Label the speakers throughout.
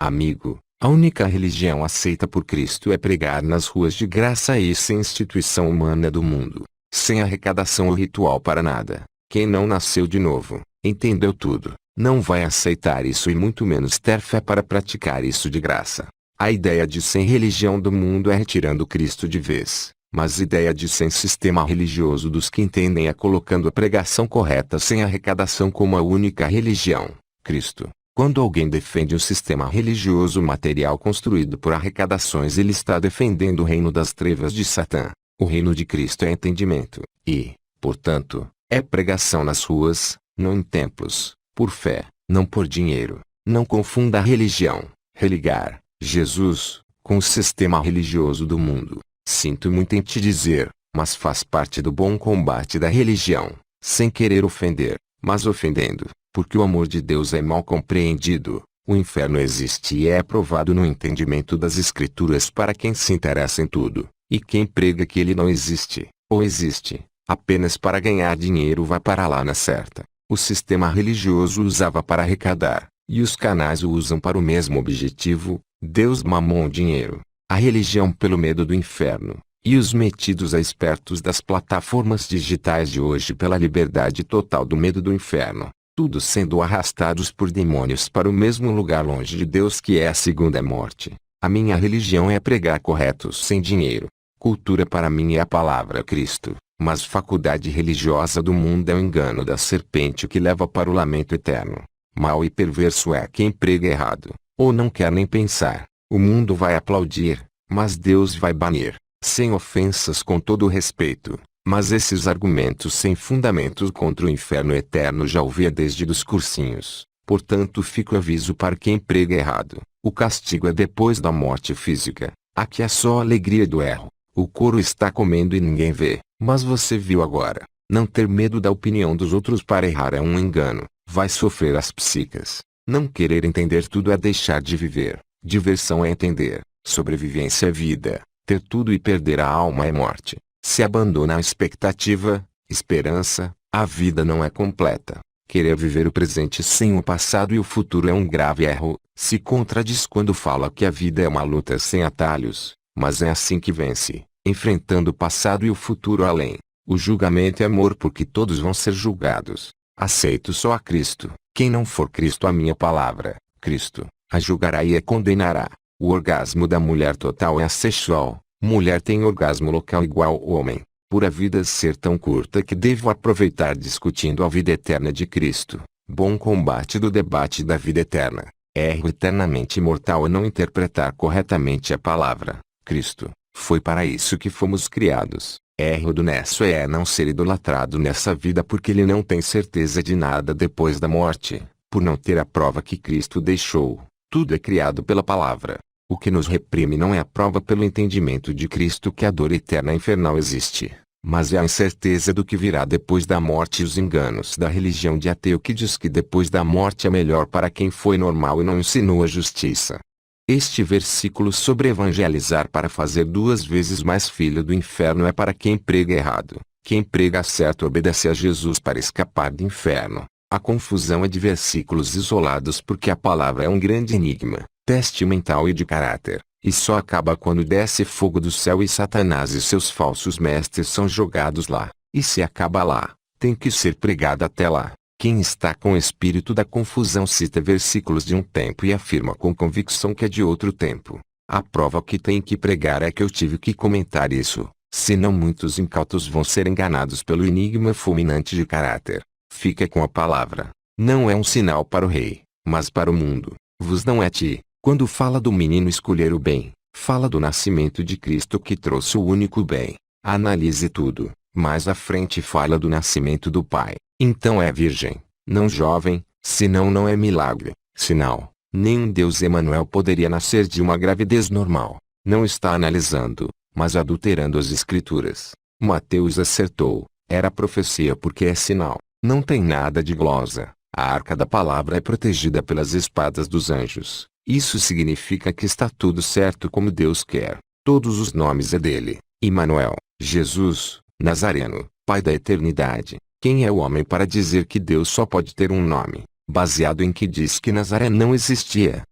Speaker 1: Amigo, a única religião aceita por Cristo é pregar nas ruas de graça e sem instituição humana do mundo, sem arrecadação ou ritual para nada. Quem não nasceu de novo, entendeu tudo, não vai aceitar isso e muito menos ter fé para praticar isso de graça. A ideia de sem religião do mundo é retirando Cristo de vez, mas a ideia de sem sistema religioso dos que entendem é colocando a pregação correta sem arrecadação como a única religião, Cristo. Quando alguém defende um sistema religioso material construído por arrecadações, ele está defendendo o reino das trevas de Satã. O reino de Cristo é entendimento, e, portanto, é pregação nas ruas, não em templos, por fé, não por dinheiro. Não confunda a religião, religar, Jesus, com o sistema religioso do mundo. Sinto muito em te dizer, mas faz parte do bom combate da religião, sem querer ofender, mas ofendendo. Porque o amor de Deus é mal compreendido, o inferno existe e é provado no entendimento das Escrituras para quem se interessa em tudo, e quem prega que ele não existe, ou existe, apenas para ganhar dinheiro vai para lá na certa. O sistema religioso usava para arrecadar, e os canais o usam para o mesmo objetivo, Deus mamou dinheiro, a religião pelo medo do inferno, e os metidos a espertos das plataformas digitais de hoje pela liberdade total do medo do inferno. Tudo sendo arrastados por demônios para o mesmo lugar longe de Deus que é a segunda morte. A minha religião é pregar corretos sem dinheiro. Cultura para mim é a palavra Cristo, mas faculdade religiosa do mundo é o engano da serpente que leva para o lamento eterno. Mau e perverso é quem prega errado, ou não quer nem pensar. O mundo vai aplaudir, mas Deus vai banir, sem ofensas com todo o respeito. Mas esses argumentos sem fundamentos contra o inferno eterno já ouvia desde dos cursinhos. Portanto fica o aviso para quem prega errado. O castigo é depois da morte física. Aqui é só a alegria do erro. O couro está comendo e ninguém vê, mas você viu agora. Não ter medo da opinião dos outros para errar é um engano. Vai sofrer as psicas. Não querer entender tudo é deixar de viver. Diversão é entender. Sobrevivência é vida. Ter tudo e perder a alma é morte. Se abandona a expectativa, esperança, a vida não é completa. Querer viver o presente sem o passado e o futuro é um grave erro. Se contradiz quando fala que a vida é uma luta sem atalhos, mas é assim que vence, enfrentando o passado e o futuro além. O julgamento é amor porque todos vão ser julgados. Aceito só a Cristo. Quem não for Cristo a minha palavra, Cristo, a julgará e a condenará. O orgasmo da mulher total é assexual. Mulher tem orgasmo local igual ao homem. Por a vida ser tão curta que devo aproveitar discutindo a vida eterna de Cristo. Bom combate do debate da vida eterna. Erro eternamente mortal é não interpretar corretamente a palavra, Cristo. Foi para isso que fomos criados. Erro do Nesso é não ser idolatrado nessa vida porque ele não tem certeza de nada depois da morte, por não ter a prova que Cristo deixou. Tudo é criado pela palavra. O que nos reprime não é a prova pelo entendimento de Cristo que a dor eterna infernal existe, mas é a incerteza do que virá depois da morte e os enganos da religião de ateu que diz que depois da morte é melhor para quem foi normal e não ensinou a justiça. Este versículo sobre evangelizar para fazer 2 vezes mais filho do inferno é para quem prega errado. Quem prega certo obedece a Jesus para escapar do inferno. A confusão é de versículos isolados porque a palavra é um grande enigma. Teste mental e de caráter, e só acaba quando desce fogo do céu e Satanás e seus falsos mestres são jogados lá. E se acaba lá, tem que ser pregado até lá. Quem está com o espírito da confusão cita versículos de um tempo e afirma com convicção que é de outro tempo. A prova que tem que pregar é que eu tive que comentar isso, senão muitos incautos vão ser enganados pelo enigma fulminante de caráter. Fica com a palavra. Não é um sinal para o rei, mas para o mundo. Vos não é ti. Quando fala do menino escolher o bem, fala do nascimento de Cristo que trouxe o único bem. Analise tudo. Mais à frente fala do nascimento do Pai. Então é virgem, não jovem, senão não é milagre, sinal. Nenhum Deus Emanuel poderia nascer de uma gravidez normal. Não está analisando, mas adulterando as escrituras. Mateus acertou. Era profecia porque é sinal. Não tem nada de glosa. A arca da palavra é protegida pelas espadas dos anjos. Isso significa que está tudo certo como Deus quer. Todos os nomes é dele. Emanuel, Jesus, Nazareno, Pai da eternidade. Quem é o homem para dizer que Deus só pode ter um nome, baseado em que diz que Nazaré não existia?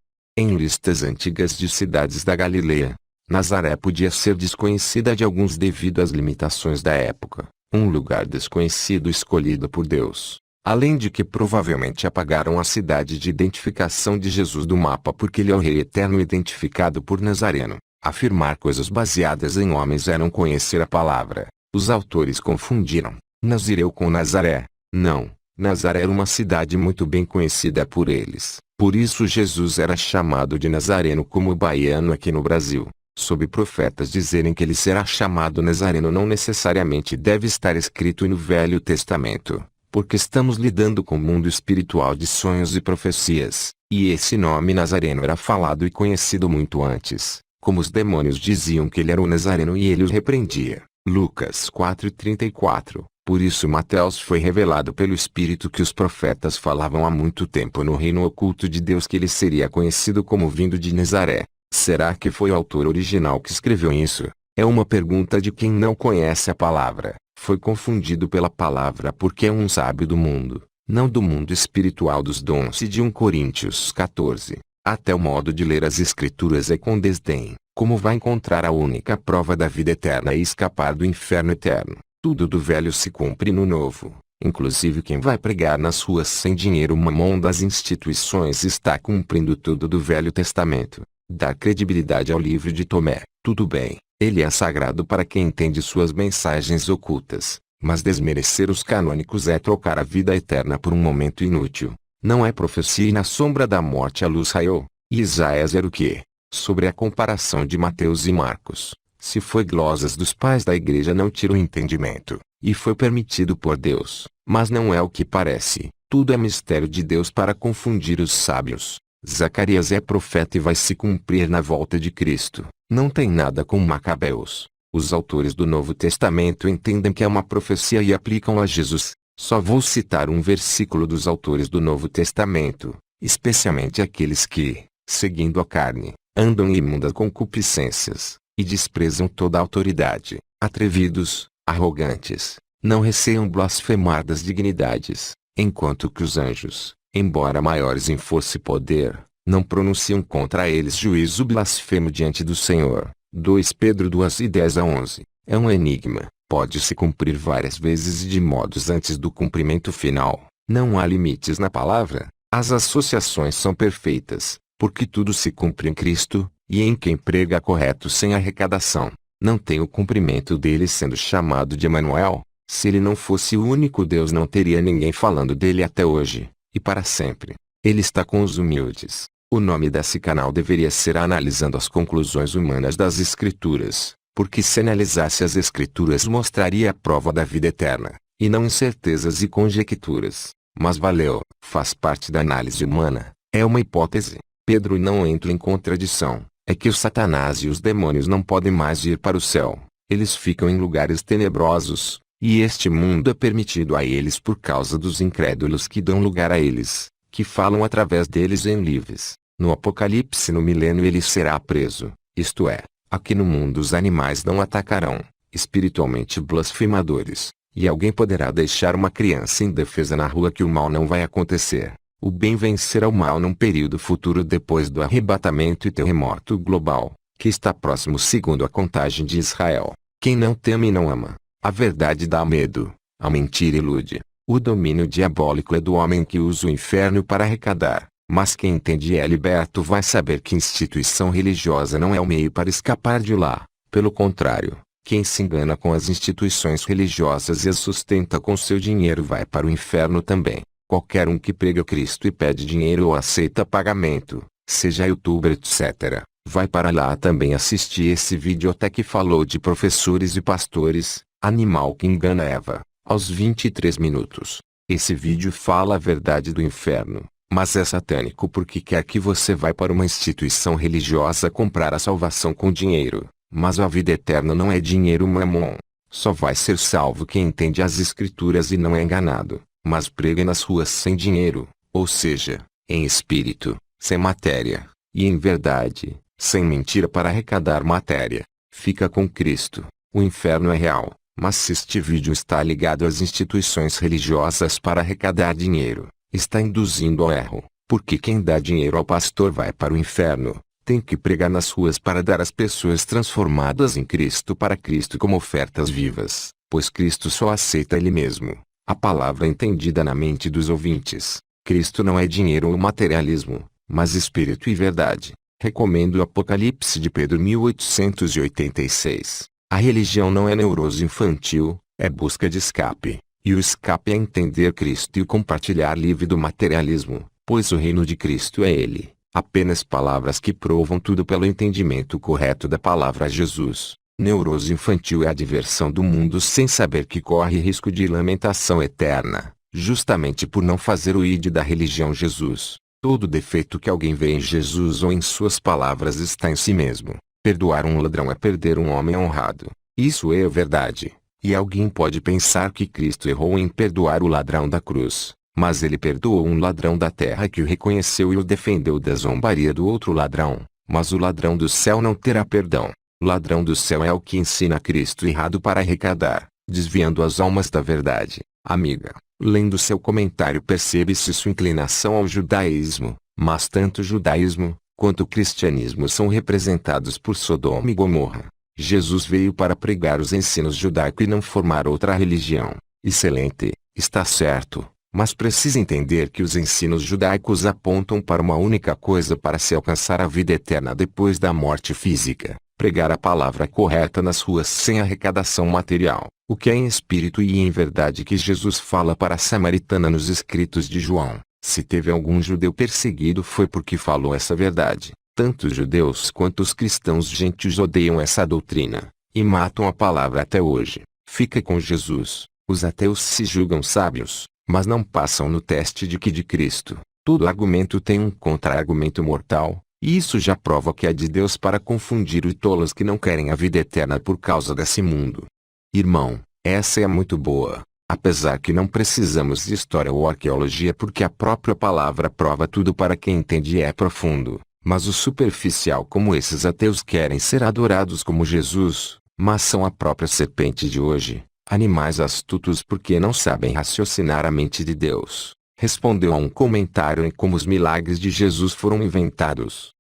Speaker 1: Em listas antigas de cidades da Galileia, Nazaré podia ser desconhecida de alguns devido às limitações da época, um lugar desconhecido escolhido por Deus. Além de que provavelmente apagaram a cidade de identificação de Jesus do mapa porque ele é o rei eterno identificado por Nazareno. Afirmar coisas baseadas em homens é não conhecer a palavra. Os autores confundiram Nazireu com Nazaré. Não, Nazaré era uma cidade muito bem conhecida por eles. Por isso Jesus era chamado de Nazareno como baiano aqui no Brasil. Sob profetas dizerem que ele será chamado Nazareno não necessariamente deve estar escrito no Velho Testamento, porque estamos lidando com o mundo espiritual de sonhos e profecias, e esse nome Nazareno era falado e conhecido muito antes, como os demônios diziam que ele era o Nazareno e ele os repreendia. Lucas 4:34. Por isso Mateus foi revelado pelo Espírito que os profetas falavam há muito tempo no reino oculto de Deus que ele seria conhecido como vindo de Nazaré. Será que foi o autor original que escreveu isso? É uma pergunta de quem não conhece a palavra. Foi confundido pela palavra porque é um sábio do mundo, não do mundo espiritual dos dons e de 1 Coríntios 14. Até o modo de ler as escrituras é com desdém. Como vai encontrar a única prova da vida eterna e escapar do inferno eterno? Tudo do velho se cumpre no novo. Inclusive quem vai pregar nas ruas sem dinheiro mamão das instituições está cumprindo tudo do Velho Testamento. Dar credibilidade ao livro de Tomé. Tudo bem, ele é sagrado para quem entende suas mensagens ocultas, mas desmerecer os canônicos é trocar a vida eterna por um momento inútil. Não é profecia e na sombra da morte a luz raiou. E Isaías era o quê? Sobre a comparação de Mateus e Marcos. Se foi glosas dos pais da igreja não tira o entendimento, e foi permitido por Deus, mas não é o que parece. Tudo é mistério de Deus para confundir os sábios. Zacarias é profeta e vai se cumprir na volta de Cristo. Não tem nada com Macabeus. Os autores do Novo Testamento entendem que é uma profecia e aplicam a Jesus. Só vou citar um versículo dos autores do Novo Testamento, especialmente aqueles que, seguindo a carne, andam em imundas concupiscências, e desprezam toda a autoridade, atrevidos, arrogantes, não receiam blasfemar das dignidades, enquanto que os anjos, embora maiores em força e poder, não pronunciam contra eles juízo blasfemo diante do Senhor. 2 Pedro 2:10-11. É um enigma, pode se cumprir várias vezes e de modos antes do cumprimento final. Não há limites na palavra, as associações são perfeitas, porque tudo se cumpre em Cristo, e em quem prega correto sem arrecadação. Não tem o cumprimento dele sendo chamado de Emanuel. Se ele não fosse o único Deus não teria ninguém falando dele até hoje, e para sempre. Ele está com os humildes. O nome desse canal deveria ser Analisando as Conclusões Humanas das Escrituras, porque se analisasse as Escrituras mostraria a prova da vida eterna, e não incertezas e conjecturas. Mas valeu, faz parte da análise humana, é uma hipótese. Pedro não entra em contradição. É que o Satanás e os demônios não podem mais ir para o céu. Eles ficam em lugares tenebrosos, e este mundo é permitido a eles por causa dos incrédulos que dão lugar a eles, que falam através deles em livros. No Apocalipse no milênio ele será preso, isto é, aqui no mundo os animais não atacarão, espiritualmente blasfemadores, e alguém poderá deixar uma criança indefesa na rua que o mal não vai acontecer. O bem vencerá o mal num período futuro depois do arrebatamento e terremoto global, que está próximo segundo a contagem de Israel. Quem não teme e não ama, a verdade dá medo, a mentira ilude. O domínio diabólico é do homem que usa o inferno para arrecadar, mas quem entende e é liberto vai saber que instituição religiosa não é o meio para escapar de lá. Pelo contrário, quem se engana com as instituições religiosas e as sustenta com seu dinheiro vai para o inferno também. Qualquer um que prega Cristo e pede dinheiro ou aceita pagamento, seja youtuber etc., vai para lá também assistir esse vídeo até que falou de professores e pastores, animal que engana Eva, aos 23 minutos. Esse vídeo fala a verdade do inferno, mas é satânico porque quer que você vá para uma instituição religiosa comprar a salvação com dinheiro, mas a vida eterna não é dinheiro mamon. Só vai ser salvo quem entende as escrituras e não é enganado. Mas prega nas ruas sem dinheiro, ou seja, em espírito, sem matéria, e em verdade, sem mentira para arrecadar matéria. Fica com Cristo. O inferno é real, mas se este vídeo está ligado às instituições religiosas para arrecadar dinheiro, está induzindo ao erro. Porque quem dá dinheiro ao pastor vai para o inferno. Tem que pregar nas ruas para dar às pessoas transformadas em Cristo para Cristo como ofertas vivas, pois Cristo só aceita Ele mesmo. A palavra entendida na mente dos ouvintes. Cristo não é dinheiro ou materialismo, mas espírito e verdade. Recomendo o Apocalipse de Pedro 1886. A religião não é neurose infantil, é busca de escape. E o escape é entender Cristo e o compartilhar livre do materialismo, pois o reino de Cristo é Ele. Apenas palavras que provam tudo pelo entendimento correto da palavra Jesus. Neurose infantil é a diversão do mundo sem saber que corre risco de lamentação eterna, justamente por não fazer o id da religião Jesus. Todo defeito que alguém vê em Jesus ou em suas palavras está em si mesmo. Perdoar um ladrão é perder um homem honrado. Isso é verdade. E alguém pode pensar que Cristo errou em perdoar o ladrão da cruz. Mas ele perdoou um ladrão da terra que o reconheceu e o defendeu da zombaria do outro ladrão. Mas o ladrão do céu não terá perdão. O ladrão do céu é o que ensina Cristo errado para arrecadar, desviando as almas da verdade. Amiga, lendo seu comentário percebe-se sua inclinação ao judaísmo, mas tanto o judaísmo, quanto o cristianismo são representados por Sodoma e Gomorra. Jesus veio para pregar os ensinos judaicos e não formar outra religião. Excelente, está certo. Mas precisa entender que os ensinos judaicos apontam para uma única coisa para se alcançar a vida eterna depois da morte física: pregar a palavra correta nas ruas sem arrecadação material, o que é em espírito e em verdade que Jesus fala para a samaritana nos escritos de João. Se teve algum judeu perseguido foi porque falou essa verdade. Tanto os judeus quanto os cristãos gentios odeiam essa doutrina, e matam a palavra até hoje. Fica com Jesus. Os ateus se julgam sábios, mas não passam no teste de Cristo. Todo argumento tem um contra-argumento mortal, e isso já prova que é de Deus para confundir os tolos que não querem a vida eterna por causa desse mundo. Irmão, essa é muito boa, apesar que não precisamos de história ou arqueologia porque a própria palavra prova tudo para quem entende e é profundo. Mas o superficial como esses ateus querem ser adorados como Jesus, mas são a própria serpente de hoje. Animais astutos porque não sabem raciocinar a mente de Deus. Respondeu a um comentário em como os milagres de Jesus foram inventados.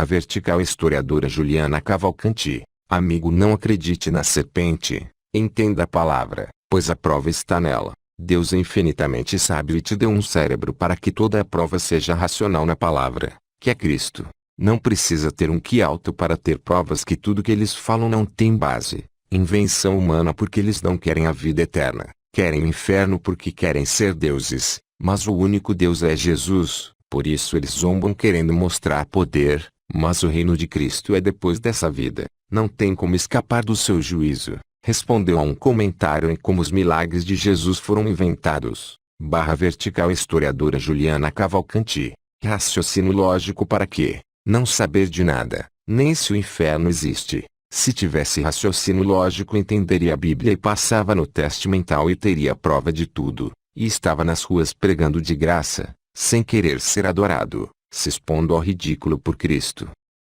Speaker 1: /vertical historiadora Juliana Cavalcanti. Amigo, não acredite na serpente. Entenda a palavra, pois a prova está nela. Deus é infinitamente sábio e te deu um cérebro para que toda a prova seja racional na palavra, que é Cristo. Não precisa ter um QI alto para ter provas que tudo que eles falam não tem base. Invenção humana porque eles não querem a vida eterna, querem o inferno porque querem ser deuses, mas o único Deus é Jesus, por isso eles zombam querendo mostrar poder, mas o reino de Cristo é depois dessa vida, não tem como escapar do seu juízo. Respondeu a um comentário em como os milagres de Jesus foram inventados, /vertical historiadora Juliana Cavalcanti. Raciocínio lógico para quê? Não saber de nada, nem se o inferno existe. Se tivesse raciocínio lógico entenderia a Bíblia e passava no teste mental e teria prova de tudo, e estava nas ruas pregando de graça, sem querer ser adorado, se expondo ao ridículo por Cristo.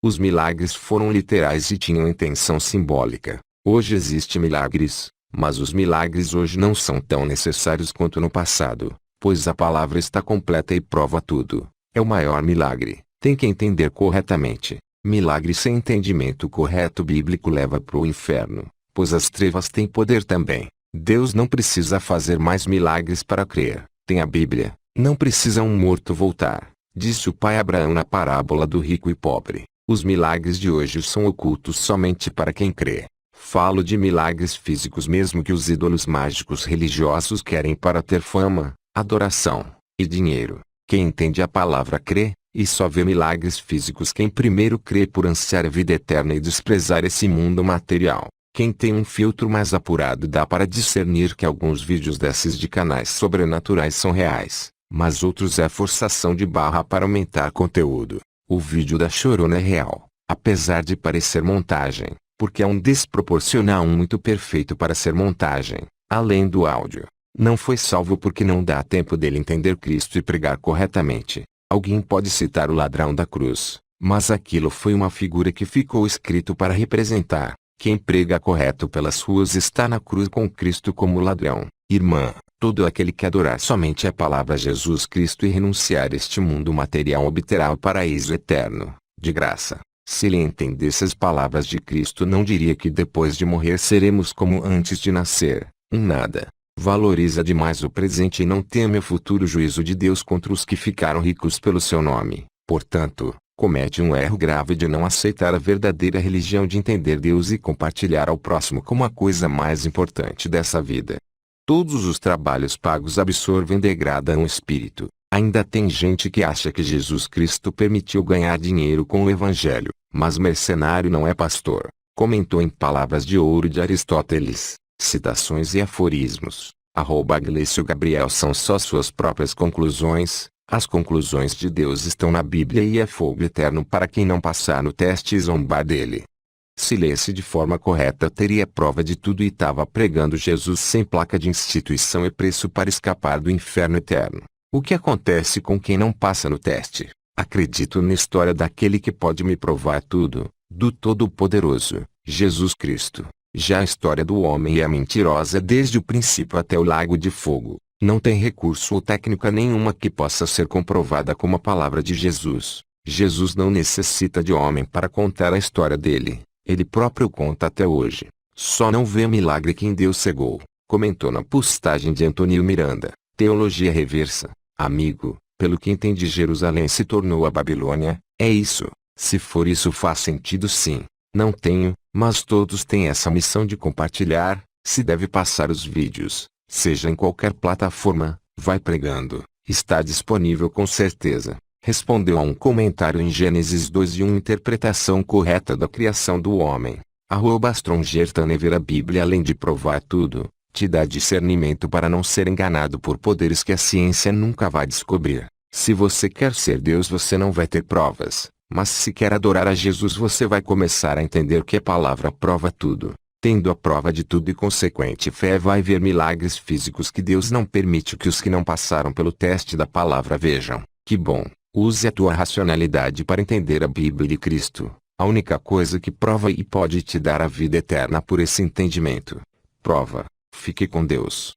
Speaker 1: Os milagres foram literais e tinham intenção simbólica. Hoje existem milagres, mas os milagres hoje não são tão necessários quanto no passado, pois a palavra está completa e prova tudo. É o maior milagre, tem que entender corretamente. Milagre sem entendimento correto bíblico leva para o inferno, pois as trevas têm poder também. Deus não precisa fazer mais milagres para crer. Tem a Bíblia, não precisa um morto voltar, disse o pai Abraão na parábola do rico e pobre. Os milagres de hoje são ocultos somente para quem crê. Falo de milagres físicos mesmo que os ídolos mágicos religiosos querem para ter fama, adoração e dinheiro. Quem entende a palavra crê, e só vê milagres físicos quem primeiro crê por ansiar a vida eterna e desprezar esse mundo material. Quem tem um filtro mais apurado dá para discernir que alguns vídeos desses de canais sobrenaturais são reais, mas outros é forçação de barra para aumentar conteúdo. O vídeo da Chorona é real, apesar de parecer montagem, porque é um desproporcional muito perfeito para ser montagem, além do áudio. Não foi salvo porque não dá tempo dele entender Cristo e pregar corretamente. Alguém pode citar o ladrão da cruz, mas aquilo foi uma figura que ficou escrito para representar. Quem prega correto pelas ruas está na cruz com Cristo como ladrão. Irmã, Todo aquele que adorar somente a palavra Jesus Cristo e renunciar a este mundo material obterá o paraíso eterno, de graça. Se ele entendesse as palavras de Cristo, não diria que depois de morrer seremos como antes de nascer, um nada. Valoriza demais o presente e não teme o futuro juízo de Deus contra os que ficaram ricos pelo seu nome. Portanto, comete um erro grave de não aceitar a verdadeira religião, de entender Deus e compartilhar ao próximo como a coisa mais importante dessa vida. Todos os trabalhos pagos absorvem e degradam o espírito. Ainda tem gente que acha que Jesus Cristo permitiu ganhar dinheiro com o Evangelho, mas mercenário não é pastor. Comentou em Palavras de Ouro de Aristóteles, Citações e Aforismos. Gleício Gabriel. São só suas próprias conclusões. As conclusões de Deus estão na Bíblia e é fogo eterno para quem não passar no teste e zombar dele. Se lesse de forma correta, teria prova de tudo e estava pregando Jesus sem placa de instituição e preço para escapar do inferno eterno. O que acontece com quem não passa no teste? Acredito na história daquele que pode me provar tudo, do Todo-Poderoso, Jesus Cristo. Já a história do homem é mentirosa desde o princípio até o lago de fogo. Não tem recurso ou técnica nenhuma que possa ser comprovada como a palavra de Jesus. Jesus não necessita de homem para contar a história dele. Ele próprio conta até hoje. Só não vê milagre quem Deus cegou. Comentou na postagem de Antônio Miranda. Teologia reversa. Amigo, pelo que entendi, Jerusalém se tornou a Babilônia. É isso. Se for isso, faz sentido sim. Não tenho, mas todos têm essa missão de compartilhar. Se deve passar os vídeos, seja em qualquer plataforma, vai pregando. Está disponível com certeza. Respondeu a um comentário em Gênesis 2:1. Interpretação correta da criação do homem. @Strongertanever. A Bíblia, além de provar tudo, te dá discernimento para não ser enganado por poderes que a ciência nunca vai descobrir. Se você quer ser Deus, você não vai ter provas. Mas se quer adorar a Jesus, você vai começar a entender que a palavra prova tudo. Tendo a prova de tudo e consequente fé, vai ver milagres físicos que Deus não permite que os que não passaram pelo teste da palavra vejam. Que bom! Use a tua racionalidade para entender a Bíblia e Cristo. A única coisa que prova e pode te dar a vida eterna por esse entendimento. Prova. Fique com Deus.